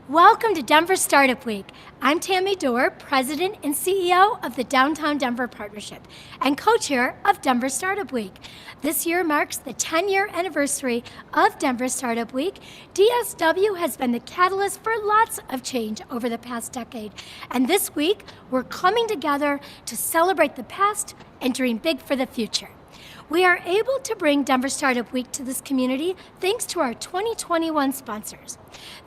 Welcome to Denver Startup Week. I'm Tammy Dorr, President and CEO of the Downtown Denver Partnership and co-chair of Denver Startup Week. This year marks the 10-year anniversary of Denver Startup Week. DSW has been the catalyst for lots of change over the past decade. And this week, we're coming together to celebrate the past and dream big for the future. We are able to bring Denver Startup Week to this community thanks to our 2021 sponsors.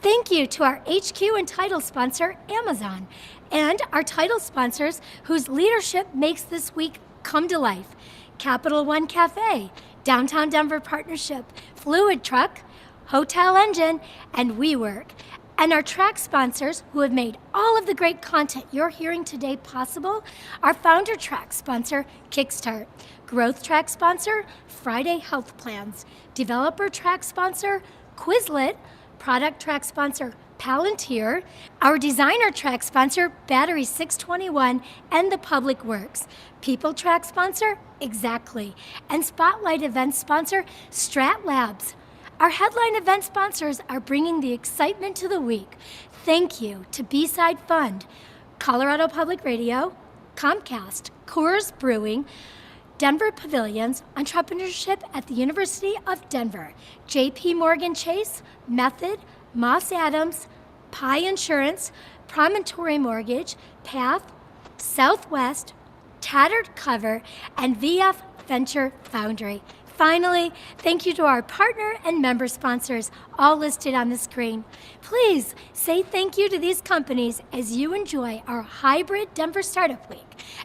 Thank you to our HQ and title sponsor, Amazon, and our title sponsors whose leadership makes this week come to life. Capital One Cafe, Downtown Denver Partnership, Fluid Truck, Hotel Engine, and WeWork. And our track sponsors who have made all of the great content you're hearing today possible, our founder track sponsor, Kickstart, growth track sponsor, Friday Health Plans, developer track sponsor, Quizlet, product track sponsor, Palantir, our designer track sponsor, Battery 621, and the Public Works, people track sponsor, Exactly, and spotlight event sponsor, Strat Labs. Our headline event sponsors are bringing the excitement to the week. Thank you to B-Side Fund, Colorado Public Radio, Comcast, Coors Brewing, Denver Pavilions, Entrepreneurship at the University of Denver, JP Morgan Chase, Method, Moss Adams, Pi Insurance, Promontory Mortgage, Path, Southwest, Tattered Cover, and VF Venture Foundry. Finally, thank you to our partner and member sponsors, all listed on the screen. Please say thank you to these companies as you enjoy our hybrid Denver Startup Week.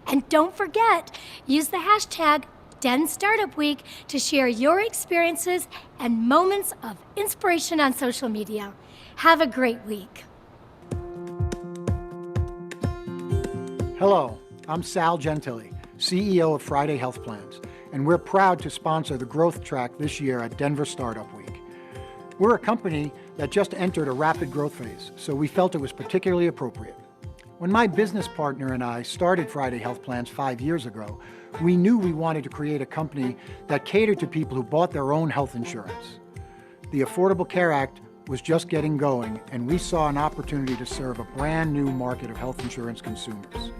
And don't forget, use the hashtag DenStartupWeek to share your experiences and moments of inspiration on social media. Have a great week. Hello, I'm Sal Gentili, CEO of Friday Health Plans, and we're proud to sponsor the growth track this year at Denver Startup Week. We're a company that just entered a rapid growth phase, so we felt it was particularly appropriate. When my business partner and I started Friday Health Plans 5 years ago, we knew we wanted to create a company that catered to people who bought their own health insurance. The Affordable Care Act was just getting going, and we saw an opportunity to serve a brand new market of health insurance consumers.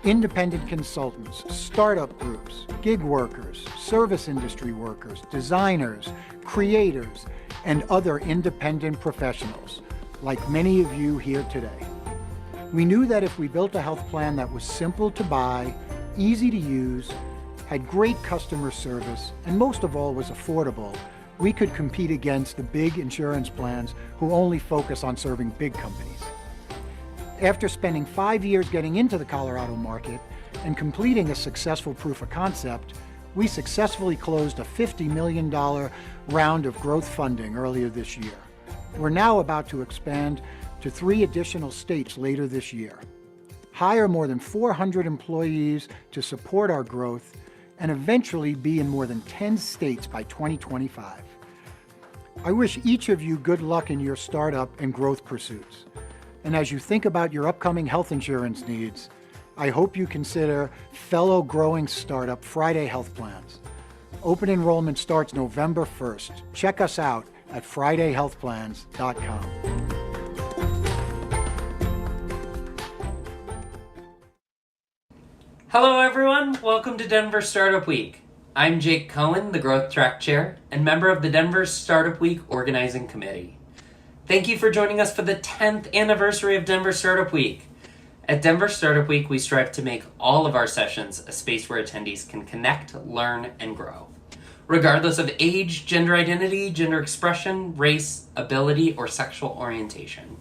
Independent consultants, startup groups, gig workers, service industry workers, designers, creators, and other independent professionals, like many of you here today. We knew that if we built a health plan that was simple to buy, easy to use, had great customer service, and most of all was affordable, we could compete against the big insurance plans who only focus on serving big companies. After spending 5 years getting into the Colorado market and completing a successful proof of concept, we successfully closed a $50 million round of growth funding earlier this year. We're now about to expand to 3 additional states later this year, hire more than 400 employees to support our growth, and eventually be in more than 10 states by 2025. I wish each of you good luck in your startup and growth pursuits. And as you think about your upcoming health insurance needs, I hope you consider fellow growing startup Friday Health Plans. Open enrollment starts November 1st. Check us out at fridayhealthplans.com. Hello everyone, welcome to Denver Startup Week. I'm Jake Cohen, the Growth Track Chair and member of the Denver Startup Week Organizing Committee. Thank you for joining us for the 10th anniversary of Denver Startup Week. At Denver Startup Week, we strive to make all of our sessions a space where attendees can connect, learn, and grow. Regardless of age, gender identity, gender expression, race, ability, or sexual orientation.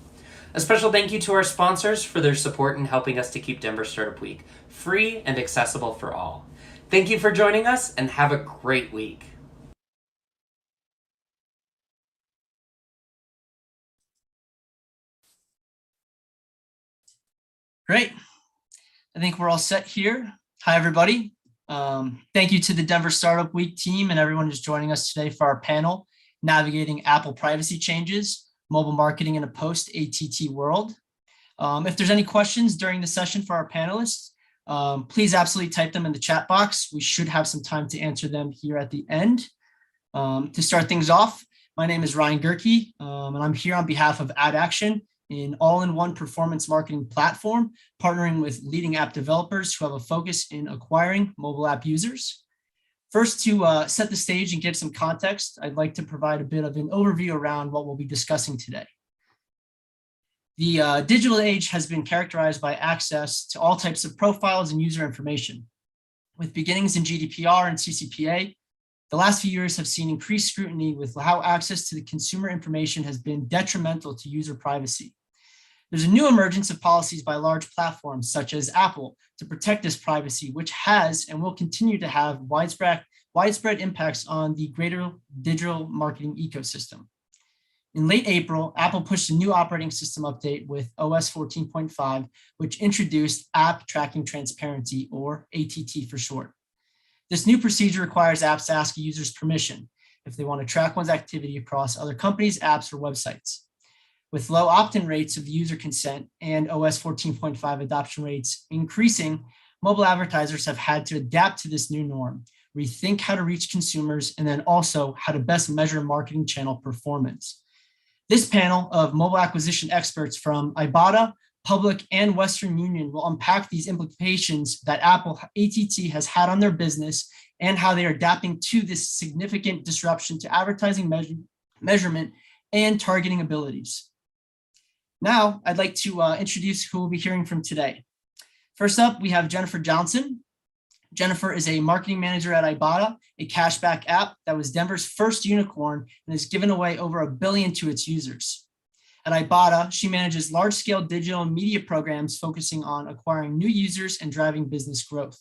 A special thank you to our sponsors for their support in helping us to keep Denver Startup Week free and accessible for all. Thank you for joining us and have a great week. Great. I think we're all set here. Hi, everybody. Thank you to the Denver Startup Week team and everyone who's joining us today for our panel, Navigating Apple Privacy Changes, Mobile Marketing in a Post-ATT World. If there's any questions during the session for our panelists, please absolutely type them in the chat box. We should have some time to answer them here at the end. To start things off, my name is Ryan Gerke, and I'm here on behalf of AdAction, an all-in-one performance marketing platform, partnering with leading app developers who have a focus in acquiring mobile app users. First, to set the stage and give some context, I'd like to provide a bit of an overview around what we'll be discussing today. The digital age has been characterized by access to all types of profiles and user information. With beginnings in GDPR and CCPA, the last few years have seen increased scrutiny with how access to the consumer information has been detrimental to user privacy. There's a new emergence of policies by large platforms such as Apple to protect this privacy, which has and will continue to have widespread impacts on the greater digital marketing ecosystem. In late April, Apple pushed a new operating system update with OS 14.5, which introduced App Tracking Transparency, or ATT for short. This new procedure requires apps to ask a user's permission if they want to track one's activity across other companies, apps, or websites. With low opt-in rates of user consent and OS 14.5 adoption rates increasing, mobile advertisers have had to adapt to this new norm, rethink how to reach consumers, and then also how to best measure marketing channel performance. This panel of mobile acquisition experts from Ibotta, Public, and Western Union will unpack these implications that Apple ATT has had on their business and how they are adapting to this significant disruption to advertising measurement and targeting abilities. Now, I'd like to introduce who we'll be hearing from today. First up, we have Jennifer Johnson. Jennifer is a marketing manager at Ibotta, a cashback app that was Denver's first unicorn and has given away over $1 billion to its users. At Ibotta, she manages large-scale digital media programs focusing on acquiring new users and driving business growth.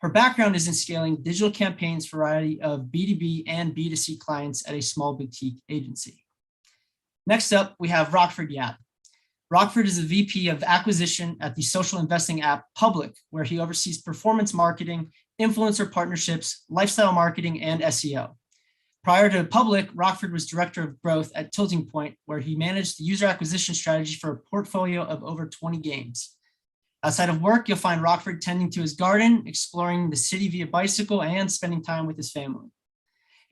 Her background is in scaling digital campaigns for a variety of B2B and B2C clients at a small boutique agency. Next up, we have Rockford Yap. Rockford is a VP of acquisition at the social investing app Public, where he oversees performance marketing, influencer partnerships, lifestyle marketing, and SEO. Prior to Public, Rockford was director of growth at Tilting Point, where he managed the user acquisition strategy for a portfolio of over 20 games. Outside of work, you'll find Rockford tending to his garden, exploring the city via bicycle, and spending time with his family.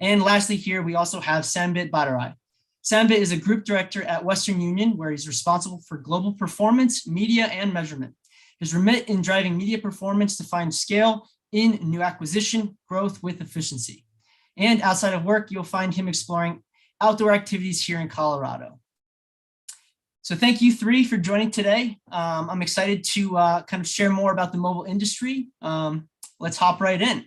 And lastly here, we also have Sambit Bhattarai. Sambit is a group director at Western Union, where he's responsible for global performance, media, and measurement. His remit in driving media performance to find scale in new acquisition, growth with efficiency. And outside of work, you'll find him exploring outdoor activities here in Colorado. So thank you three for joining today. I'm excited to kind of share more about the mobile industry. Let's hop right in.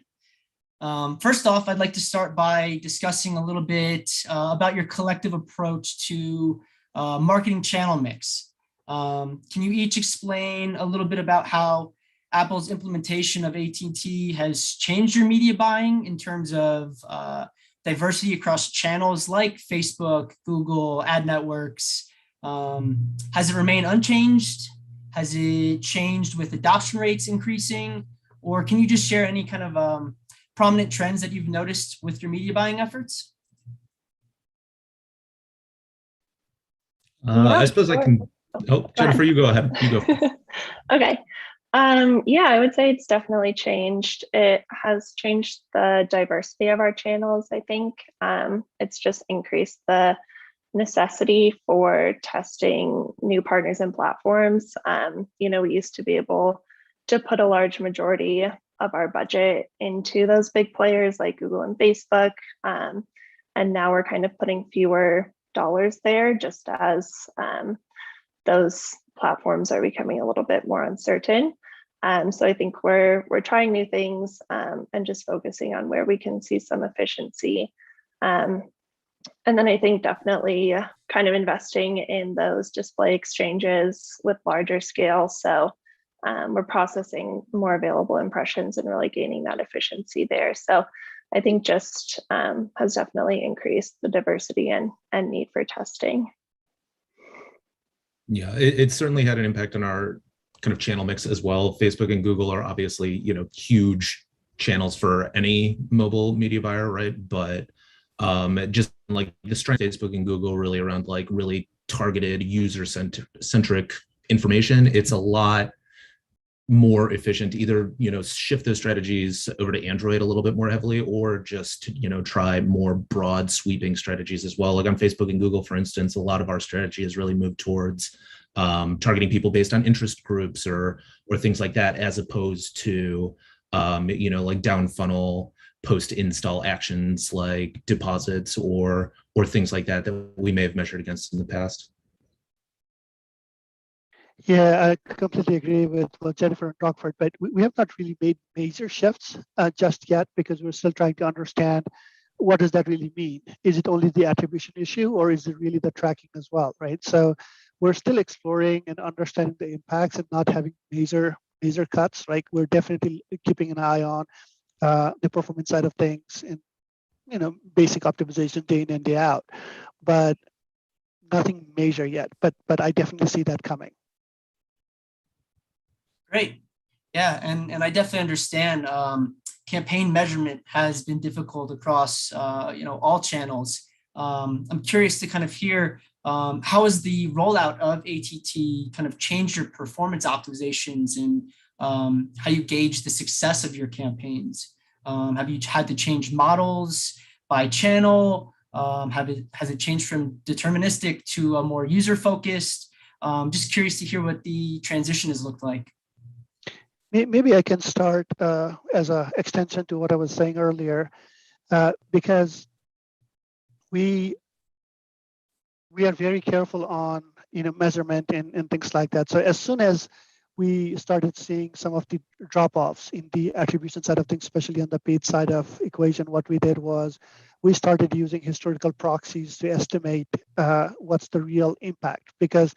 First off, I'd like to start by discussing a little bit about your collective approach to marketing channel mix. Can you each explain a little bit about how Apple's implementation of ATT has changed your media buying in terms of diversity across channels like Facebook, Google, ad networks? Has it remained unchanged? Has it changed with adoption rates increasing? Or can you just share any kind of prominent trends that you've noticed with your media buying efforts? I suppose I can. Oh, Jennifer, you go ahead. You go. Okay. Yeah, I would say it's definitely changed. It has changed the diversity of our channels, I think. It's just increased the necessity for testing new partners and platforms. We used to be able to put a large majority of our budget into those big players like Google and Facebook. And now we're kind of putting fewer dollars there just as those platforms are becoming a little bit more uncertain. So I think we're trying new things and just focusing on where we can see some efficiency. And then I think definitely kind of investing in those display exchanges with larger scale. So we're processing more available impressions and really gaining that efficiency there. So I think just has definitely increased the diversity and need for testing. Yeah, it certainly had an impact on our kind of channel mix as well. Facebook and Google are obviously, huge channels for any mobile media buyer, right? But just like the strength of Facebook and Google really around like really targeted user centric information. It's a lot more efficient, either shift those strategies over to Android a little bit more heavily, or just try more broad sweeping strategies as well. Like on Facebook and Google, for instance, a lot of our strategy has really moved towards targeting people based on interest groups or things like that, as opposed to like down funnel post install actions like deposits or things like that we may have measured against in the past. Yeah, I completely agree with what Jennifer and Rockford, but we have not really made major shifts just yet, because we're still trying to understand what does that really mean. Is it only the attribution issue, or is it really the tracking as well, right? So we're still exploring and understanding the impacts and not having major cuts. Like, we're definitely keeping an eye on the performance side of things and basic optimization day in and day out, but nothing major yet. But I definitely see that coming. Great. Yeah, and I definitely understand campaign measurement has been difficult across all channels. I'm curious to kind of hear how has the rollout of ATT kind of changed your performance optimizations and how you gauge the success of your campaigns? Have you had to change models by channel? Has it changed from deterministic to a more user-focused? Just curious to hear what the transition has looked like. Maybe I can start as an extension to what I was saying earlier, because we are very careful on measurement and things like that. So as soon as we started seeing some of the drop-offs in the attribution side of things, especially on the paid side of equation, what we did was we started using historical proxies to estimate what's the real impact, because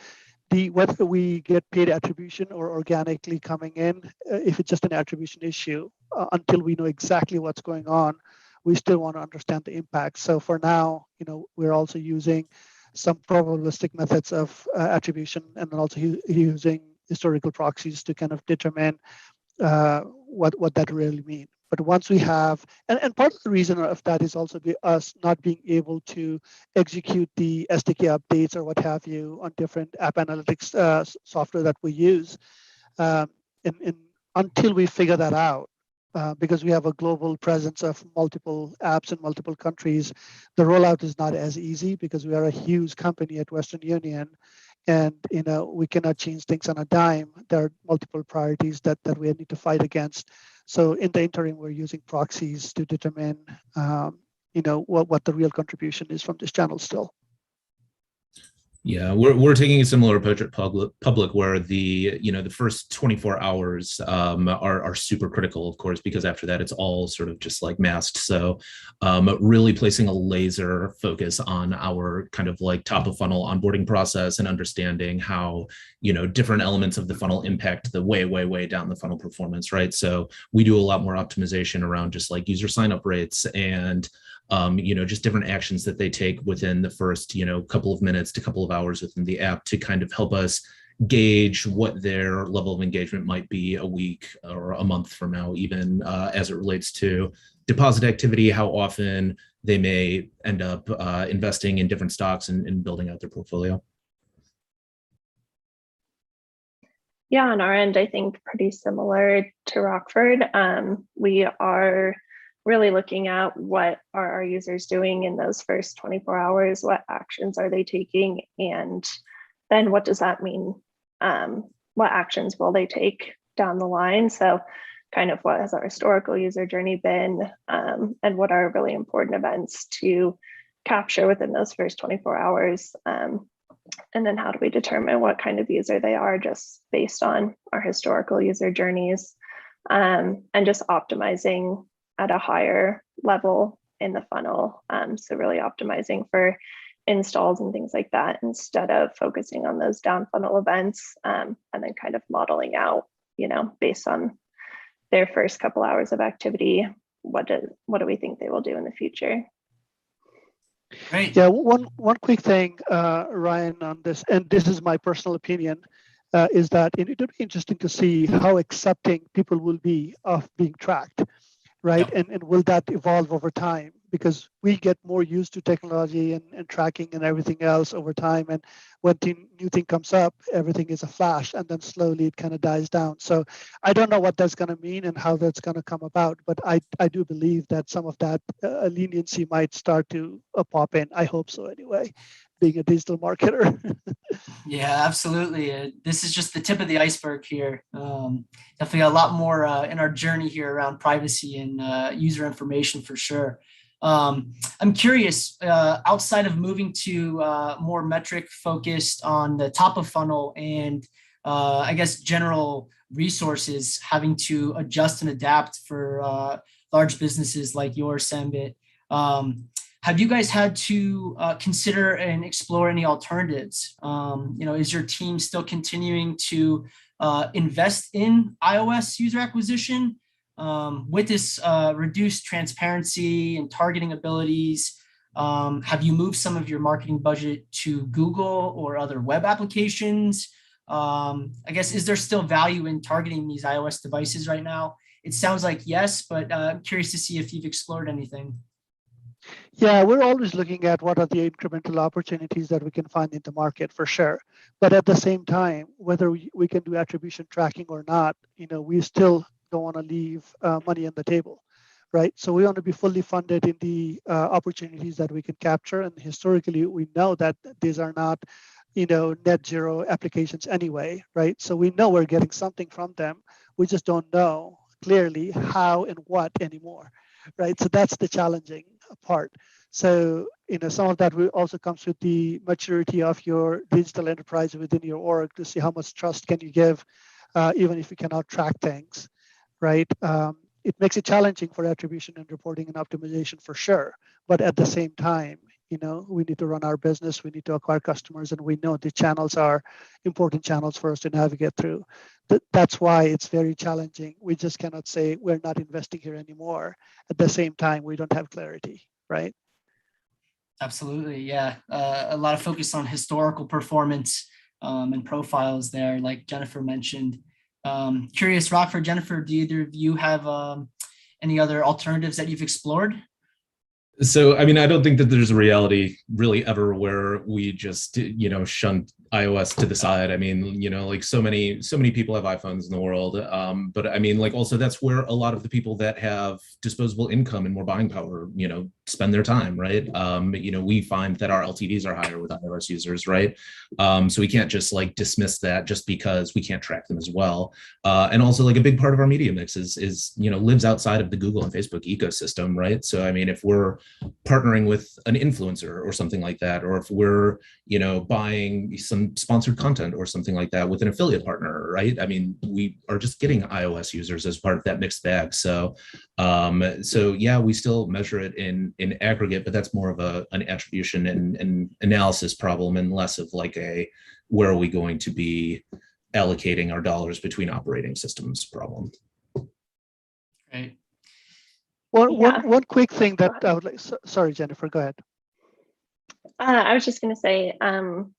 whether we get paid attribution or organically coming in, if it's just an attribution issue, until we know exactly what's going on, we still want to understand the impact. So for now, we're also using some probabilistic methods of attribution, and then also using historical proxies to kind of determine what that really means. But once we have, and part of the reason of that is also us not being able to execute the SDK updates or what have you on different app analytics software that we use. And until we figure that out, because we have a global presence of multiple apps in multiple countries, the rollout is not as easy, because we are a huge company at Western Union, and we cannot change things on a dime. There are multiple priorities that we need to fight against. So in the interim, we're using proxies to determine what the real contribution is from this channel still. Yeah, we're taking a similar approach at public, where the first 24 hours are super critical, of course, because after that it's all sort of just like masked. So really placing a laser focus on our kind of like top of funnel onboarding process and understanding how different elements of the funnel impact the way down the funnel performance, right? So we do a lot more optimization around just like user sign up rates and just different actions that they take within the first, couple of minutes to couple of hours within the app to kind of help us gauge what their level of engagement might be a week or a month from now, even as it relates to deposit activity, how often they may end up investing in different stocks and building out their portfolio. Yeah, on our end, I think pretty similar to Rockford. We are really looking at what are our users doing in those first 24 hours, what actions are they taking, and then what does that mean? What actions will they take down the line? So kind of what has our historical user journey been, and what are really important events to capture within those first 24 hours? And then how do we determine what kind of user they are just based on our historical user journeys, and just optimizing at a higher level in the funnel. So really optimizing for installs and things like that, instead of focusing on those down funnel events, and then kind of modeling out, based on their first couple hours of activity, what do we think they will do in the future? Great. Yeah, one quick thing, Ryan, on this, and this is my personal opinion, is that it would be interesting to see how accepting people will be of being tracked, right? Yep. And will that evolve over time? because we get more used to technology and tracking and everything else over time. And when new thing comes up, everything is a flash, and then slowly it kind of dies down. So I don't know what that's going to mean and how that's going to come about, but I do believe that some of that leniency might start to pop in. I hope so anyway, being a digital marketer. Yeah, absolutely. This is just the tip of the iceberg here. Definitely a lot more in our journey here around privacy and user information for sure. I'm curious, outside of moving to more metric focused on the top of funnel and I guess general resources having to adjust and adapt for large businesses like yours, Sambit. Have you guys had to consider and explore any alternatives? Is your team still continuing to invest in iOS user acquisition with this reduced transparency and targeting abilities? Have you moved some of your marketing budget to Google or other web applications? I guess, is there still value in targeting these iOS devices right now? It sounds like yes, but I'm curious to see if you've explored anything. Yeah, we're always looking at what are the incremental opportunities that we can find in the market for sure. But at the same time, whether we can do attribution tracking or not, we still don't want to leave money on the table, right? So we want to be fully funded in the opportunities that we can capture. And historically, we know that these are not, net zero applications anyway, right? So we know we're getting something from them. We just don't know clearly how and what anymore, right? So that's the challenging part. So, some of that also comes with the maturity of your digital enterprise within your org to see how much trust can you give, even if you cannot track things, right? It makes it challenging for attribution and reporting and optimization for sure. But at the same time, we need to run our business, we need to acquire customers, and we know the channels are important channels for us to navigate through. That's why it's very challenging. We just cannot say we're not investing here anymore. At the same time, we don't have clarity, right? Absolutely, yeah. A lot of focus on historical performance and profiles there, like Jennifer mentioned. Curious, Rockford, Jennifer, do either of you have any other alternatives that you've explored? So, I don't think that there's a reality really ever where we just, shunt iOS to the side. Like so many people have iPhones in the world. But also that's where a lot of the people that have disposable income and more buying power, spend their time, right? We find that our LTVs are higher with iOS users, right? So we can't just dismiss that just because we can't track them as well. And also a big part of our media mix is lives outside of the Google and Facebook ecosystem, right? So, if we're partnering with an influencer or something like that, or if we're, buying some sponsored content or something like that with an affiliate partner, right? We are just getting iOS users as part of that mixed bag. So, yeah, we still measure it in aggregate, but that's more of an attribution and analysis problem and less of where are we going to be allocating our dollars between operating systems problem. Right. One quick thing that I would like, sorry, Jennifer, go ahead. I was just going to say,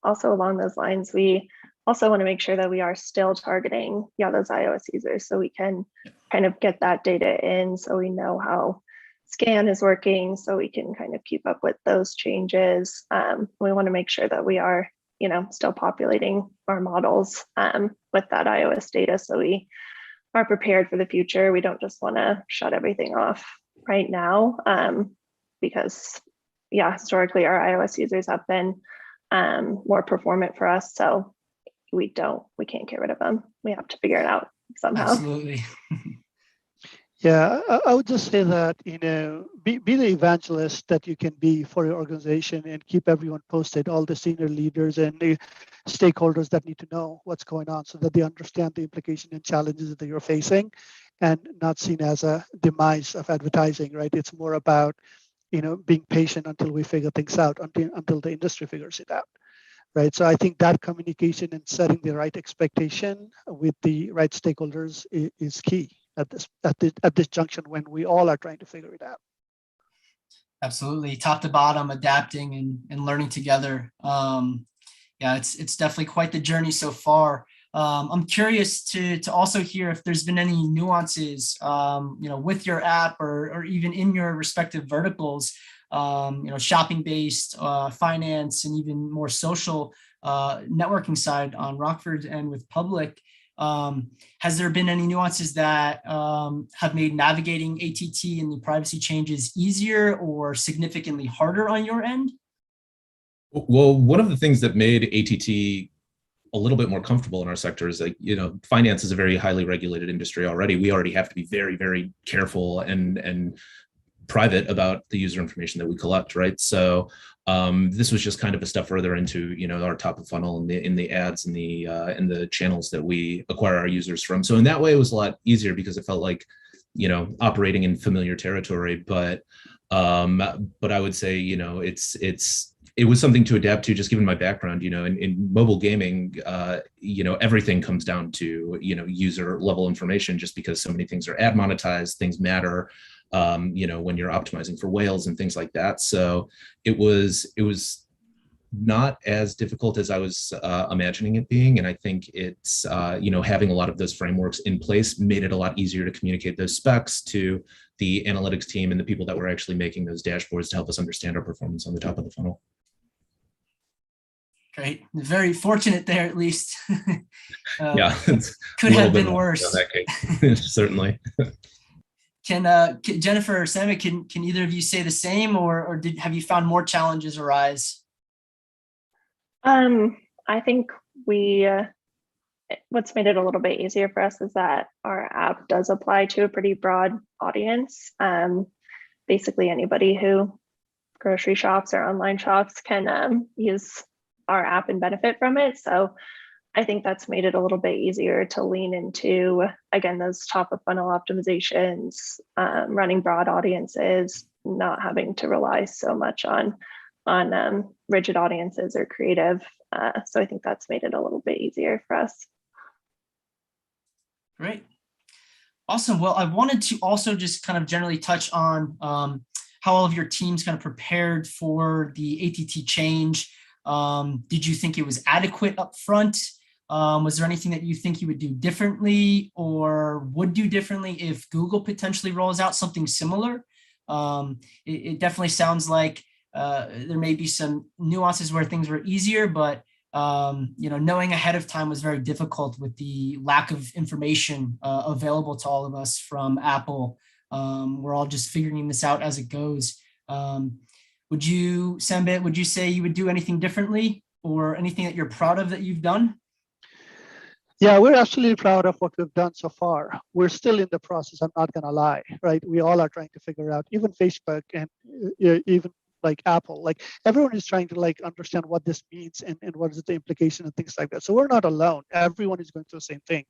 also along those lines, we also want to make sure that we are still targeting, those iOS users, so we can kind of get that data in, so we know how scan is working, so we can kind of keep up with those changes. We want to make sure that we are, still populating our models with that iOS data, so we are prepared for the future. We don't just want to shut everything off right now, because historically our iOS users have been more performant for us, so we can't get rid of them. We have to figure it out somehow. Absolutely. Yeah, I would just say that, be the evangelist that you can be for your organization and keep everyone posted, all the senior leaders and the stakeholders that need to know what's going on so that they understand the implication and challenges that you're facing, and not seen as a demise of advertising, right? It's more about, being patient until we figure things out, until the industry figures it out, right? So I think that communication and setting the right expectation with the right stakeholders is key at this junction when we all are trying to figure it out. Absolutely, top to bottom, adapting and learning together. It's definitely quite the journey so far. I'm curious to also hear if there's been any nuances, with your app or even in your respective verticals, shopping based, finance, and even more social networking side on Rockford and with public. Has there been any nuances that have made navigating ATT and the privacy changes easier or significantly harder on your end? Well, one of the things that made ATT a little bit more comfortable in our sector is, like, finance is a very highly regulated industry already. We already have to be very, very careful and private about the user information that we collect, right? So this was just kind of a step further into our top of funnel in the ads and the channels that we acquire our users from. So in that way, it was a lot easier because it felt like operating in familiar territory. But I would say it was something to adapt to, just given my background. In mobile gaming, everything comes down to user level information, just because so many things are ad monetized, things matter. When you're optimizing for whales and things like that. So it was not as difficult as I was imagining it being. And I think it's, having a lot of those frameworks in place made it a lot easier to communicate those specs to the analytics team and the people that were actually making those dashboards to help us understand our performance on the top of the funnel. Great. Very fortunate there, at least. Yeah. Could have been worse. Certainly. Can Jennifer or Sammy, can either of you say the same, or have you found more challenges arise? I think what's made it a little bit easier for us is that our app does apply to a pretty broad audience. Basically anybody who grocery shops or online shops can use our app and benefit from it. So I think that's made it a little bit easier to lean into, again, those top of funnel optimizations, running broad audiences, not having to rely so much on rigid audiences or creative. So I think that's made it a little bit easier for us. Great. Awesome. Well, I wanted to also just kind of generally touch on how all of your teams kind of prepared for the ATT change. Did you think it was adequate up front? Was there anything that you think you would do differently or would do differently if Google potentially rolls out something similar? It definitely sounds like there may be some nuances where things were easier, but knowing ahead of time was very difficult with the lack of information available to all of us from Apple. We're all just figuring this out as it goes. Would you, Sambit, would you say you would do anything differently or anything that you're proud of that you've done? Yeah, we're absolutely proud of what we've done so far. We're still in the process, I'm not going to lie, right? We all are trying to figure out, even Facebook and even like Apple, like everyone is trying to like understand what this means and what is the implication and things like that. So we're not alone. Everyone is going through the same thing.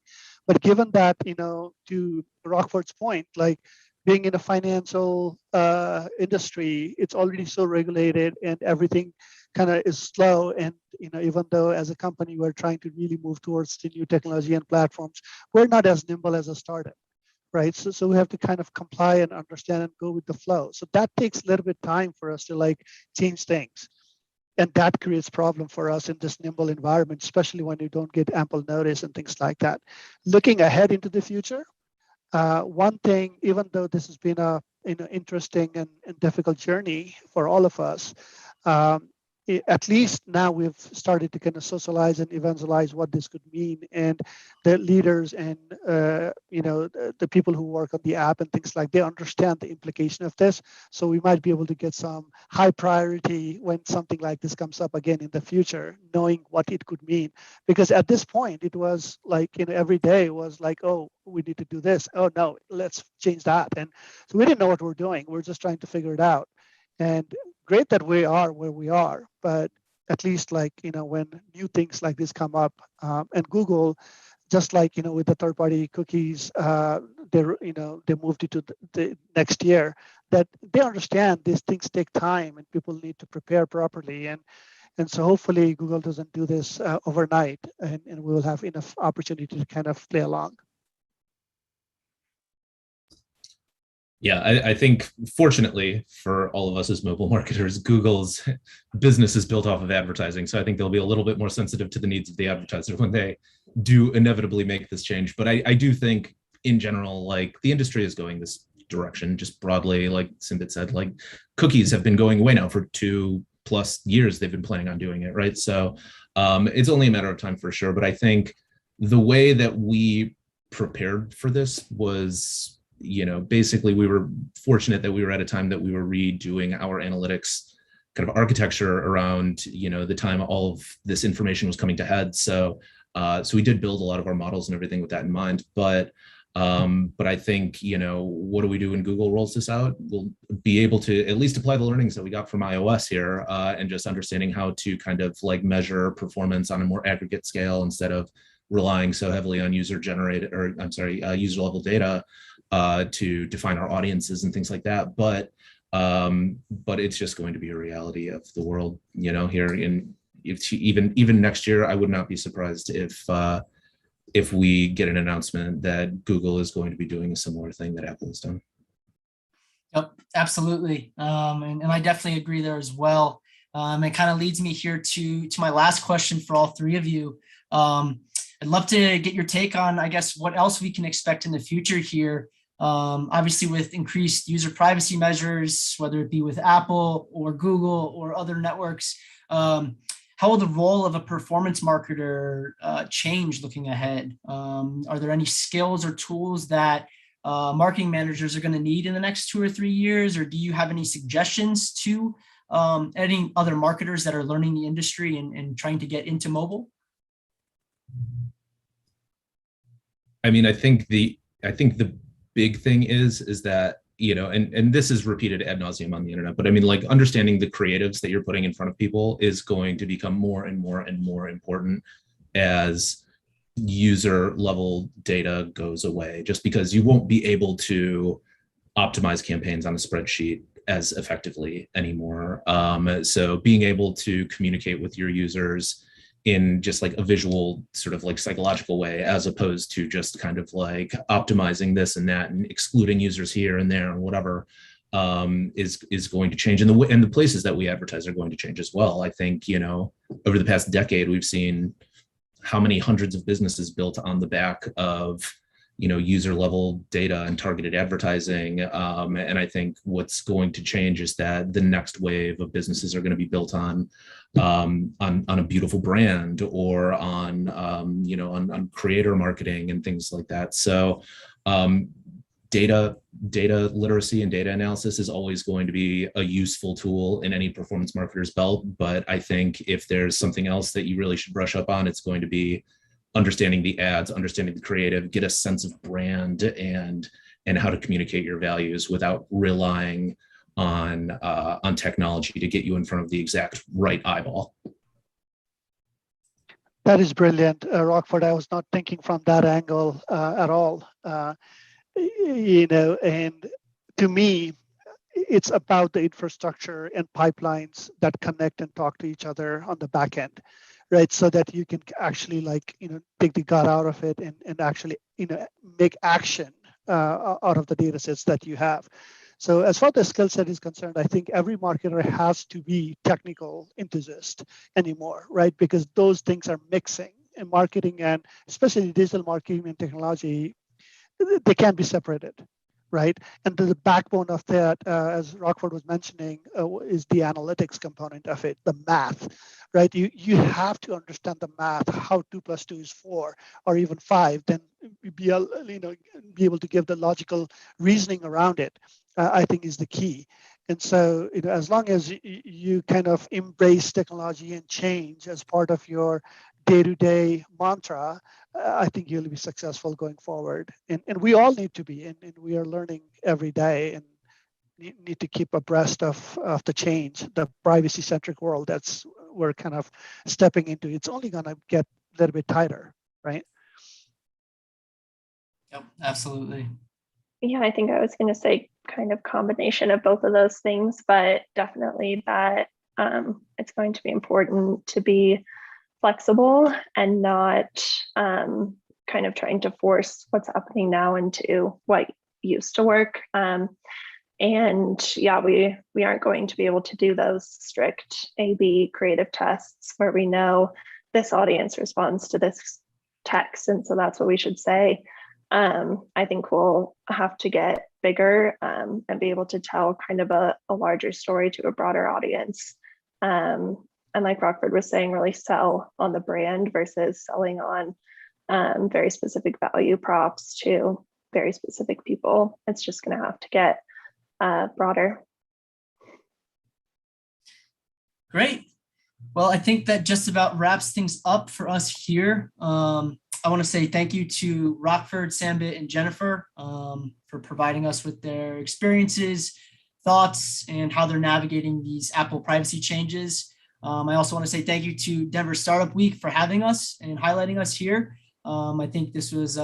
But given that, to Rockford's point, like being in a financial industry, it's already so regulated and everything kind of is slow. And even though as a company we're trying to really move towards the new technology and platforms, we're not as nimble as a startup, right? So we have to kind of comply and understand and go with the flow. So that takes a little bit of time for us to like change things. And that creates problem for us in this nimble environment, especially when you don't get ample notice and things like that. Looking ahead into the future, one thing, even though this has been a interesting and difficult journey for all of us, at least now we've started to kind of socialize and evangelize what this could mean, and the leaders and the people who work on the app and things like, they understand the implication of this. So we might be able to get some high priority when something like this comes up again in the future, knowing what it could mean. Because at this point it was like every day was like, oh, we need to do this, oh no, let's change that. And so we didn't know what we're doing. We're just trying to figure it out. And great that we are where we are, but at least like, when new things like this come up, and Google, just like, with the third-party cookies, they moved it to the next year, that they understand these things take time and people need to prepare properly. And so hopefully Google doesn't do this overnight, and we will have enough opportunity to kind of play along. Yeah, I think fortunately for all of us as mobile marketers, Google's business is built off of advertising. So I think they'll be a little bit more sensitive to the needs of the advertiser when do inevitably make this change. But I do think in general, like the industry is going this direction just broadly. Like Simbit said, like cookies have been going away now for 2+ years. They've been planning on doing it, right? So it's only a matter of time for sure. But I think the way that we prepared for this was, basically we were fortunate that we were at a time that we were redoing our analytics kind of architecture around, the time all of this information was coming to head. So we did build a lot of our models and everything with that in mind. But I think, what do we do when Google rolls this out? We'll be able to at least apply the learnings that we got from iOS here, and just understanding how to kind of like measure performance on a more aggregate scale instead of relying so heavily on user level data to define our audiences and things like that. But it's just going to be a reality of the world, here even next year. I would not be surprised if we get an announcement that Google is going to be doing a similar thing that Apple has done. Yep, absolutely. And I definitely agree there as well. It kind of leads me here to my last question for all three of you. I'd love to get your take on, I guess, what else we can expect in the future here. Obviously, with increased user privacy measures, whether it be with Apple or Google or other networks, how will the role of a performance marketer change looking ahead? Are there any skills or tools that marketing managers are going to need in the next 2 or 3 years? Or do you have any suggestions to any other marketers that are learning the industry and trying to get into mobile? I mean, I think the big thing is that, and this is repeated ad nauseum on the internet, but I mean, like understanding the creatives that you're putting in front of people is going to become more and more and more important as user level data goes away, just because you won't be able to optimize campaigns on a spreadsheet as effectively anymore. So being able to communicate with your users in just like a visual sort of like psychological way, as opposed to just kind of like optimizing this and that and excluding users here and there and whatever, is going to change. And the places that we advertise are going to change as well. I think, over the past decade, we've seen how many hundreds of businesses built on the back of, user level data and targeted advertising. And I think what's going to change is that the next wave of businesses are going to be built on a beautiful brand or on creator marketing and things like that. So data literacy and data analysis is always going to be a useful tool in any performance marketer's belt. But I think if there's something else that you really should brush up on, it's going to be understanding the ads, understanding the creative, get a sense of brand and how to communicate your values without relying on technology to get you in front of the exact right eyeball. That is brilliant, Rockford. I was not thinking from that angle at all. And to me, it's about the infrastructure and pipelines that connect and talk to each other on the back end, right? So that you can actually take the gut out of it and actually, make action out of the data sets that you have. So as far as the skill set is concerned, I think every marketer has to be technical enthusiast anymore, right? Because those things are mixing, and marketing, and especially digital marketing and technology, they can't be separated, right? And the backbone of that, as Rockford was mentioning, is the analytics component of it, the math, right? You have to understand the math, how 2 + 2 is 4 or even 5, then be able to give the logical reasoning around it. I think is the key. And so, as long as you kind of embrace technology and change as part of your day-to-day mantra, I think you'll be successful going forward. And we all need to be, and we are learning every day and need to keep abreast of the change, the privacy-centric world that's we're kind of stepping into. It's only going to get a little bit tighter, right? Yep, absolutely. Yeah, I think I was going to say kind of combination of both of those things, but definitely that it's going to be important to be flexible and not kind of trying to force what's happening now into what used to work. And yeah, we aren't going to be able to do those strict A/B creative tests where we know this audience responds to this text, and so that's what we should say. I think we'll have to get bigger and be able to tell kind of a larger story to a broader audience. And like Rockford was saying, really sell on the brand versus selling on very specific value props to very specific people. It's just going to have to get broader. Great. Well, I think that just about wraps things up for us here. I want to say thank you to Rockford, Sambit, and Jennifer for providing us with their experiences, thoughts, and how they're navigating these Apple privacy changes. I also want to say thank you to Denver Startup Week for having us and highlighting us here. I think this was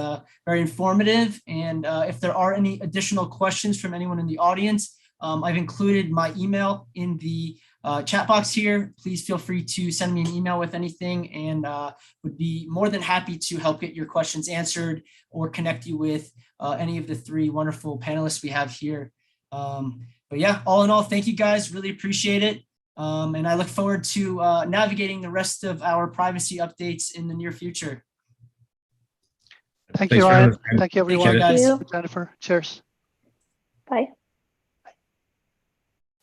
very informative. And if there are any additional questions from anyone in the audience, I've included my email in the chat box here. Please feel free to send me an email with anything, and would be more than happy to help get your questions answered or connect you with any of the three wonderful panelists we have here. But yeah, all in all, thank you guys. Really appreciate it. And I look forward to navigating the rest of our privacy updates in the near future. Thank Thanks you, for Ryan. having us. Thank you, everyone. guys. Thank you. Jennifer, cheers. Bye.